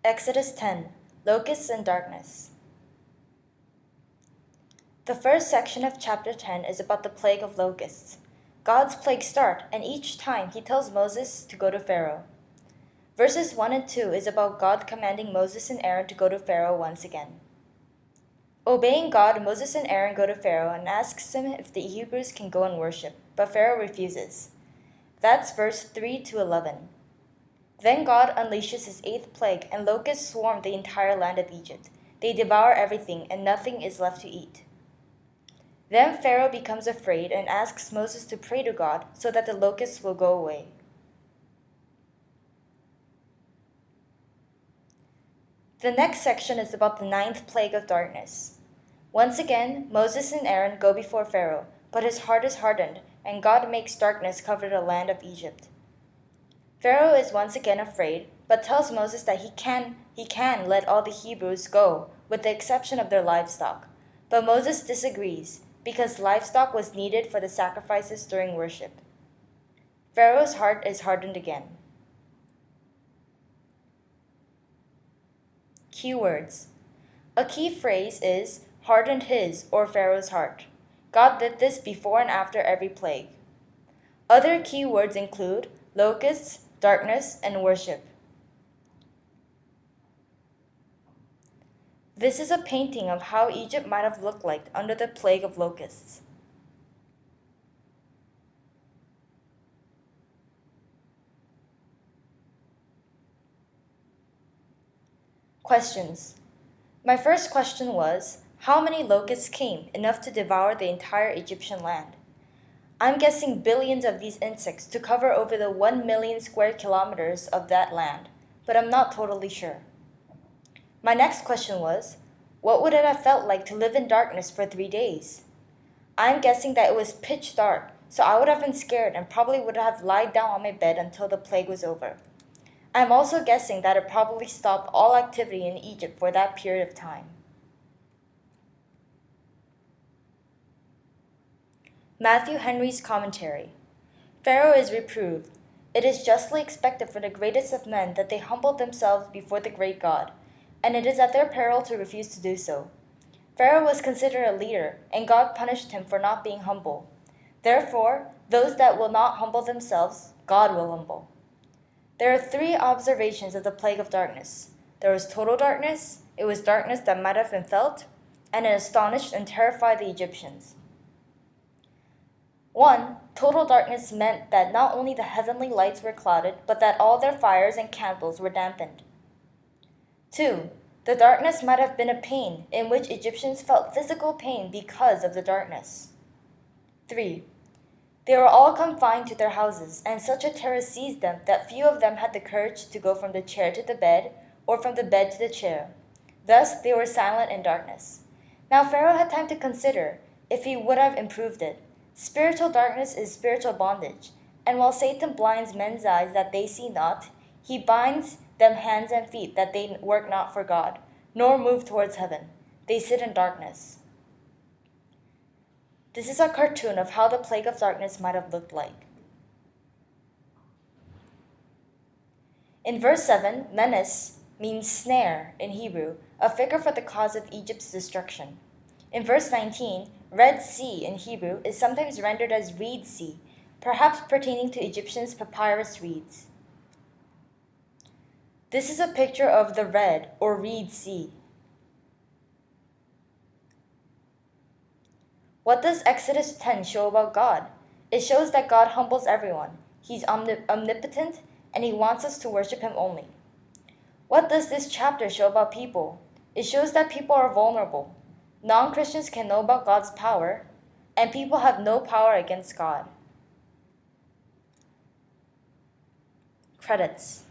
Exodus 10, Locusts and Darkness. The first section of chapter 10 is about the plague of locusts. God's plagues start, and each time he tells Moses to go to Pharaoh. Verses 1 and 2 is about God commanding Moses and Aaron to go to Pharaoh once again. Obeying God, Moses and Aaron go to Pharaoh and asks him if the Hebrews can go and worship, but Pharaoh refuses. That's verse 3 to 11. Then God unleashes his eighth plague, and locusts swarm the entire land of Egypt. They devour everything, and nothing is left to eat. Then Pharaoh becomes afraid and asks Moses to pray to God so that the locusts will go away. The next section is about the ninth plague of darkness. Once again, Moses and Aaron go before Pharaoh, but his heart is hardened, and God makes darkness cover the land of Egypt. Pharaoh is once again afraid, but tells Moses that he can let all the Hebrews go, with the exception of their livestock. But Moses disagrees, because livestock was needed for the sacrifices during worship. Pharaoh's heart is hardened again. Keywords. A key phrase is hardened his or Pharaoh's heart. God did this before and after every plague. Other keywords include locusts, darkness, and worship. This is a painting of how Egypt might have looked like under the plague of locusts. Questions. My first question was, how many locusts came, enough to devour the entire Egyptian land? I'm guessing billions of these insects to cover over the 1 million square kilometers of that land, but I'm not totally sure. My next question was, what would it have felt like to live in darkness for 3 days? I'm guessing that it was pitch dark, so I would have been scared and probably would have lied down on my bed until the plague was over. I'm also guessing that it probably stopped all activity in Egypt for that period of time. Matthew Henry's commentary. Pharaoh is reproved. It is justly expected for the greatest of men that they humble themselves before the great God, and it is at their peril to refuse to do so. Pharaoh was considered a leader, and God punished him for not being humble. Therefore, those that will not humble themselves, God will humble. There are 3 observations of the plague of darkness. There was total darkness, it was darkness that might have been felt, and it astonished and terrified the Egyptians. 1. Total darkness meant that not only the heavenly lights were clouded, but that all their fires and candles were dampened. 2. The darkness might have been a pain in which Egyptians felt physical pain because of the darkness. 3. They were all confined to their houses, and such a terror seized them that few of them had the courage to go from the chair to the bed, or from the bed to the chair. Thus they were silent in darkness. Now Pharaoh had time to consider if he would have improved it. Spiritual darkness is spiritual bondage, and while Satan blinds men's eyes that they see not, he binds them hands and feet that they work not for God, nor move towards heaven. They sit in darkness. This is a cartoon of how the plague of darkness might have looked like. In verse 7, menace means snare in Hebrew, a figure for the cause of Egypt's destruction. In verse 19, Red Sea in Hebrew is sometimes rendered as Reed Sea, perhaps pertaining to Egyptians' papyrus reeds. This is a picture of the Red or Reed Sea. What does Exodus 10 show about God? It shows that God humbles everyone. He's omnipotent, and he wants us to worship him only. What does this chapter show about people? It shows that people are vulnerable. Non-Christians can know about God's power, and people have no power against God. Credits.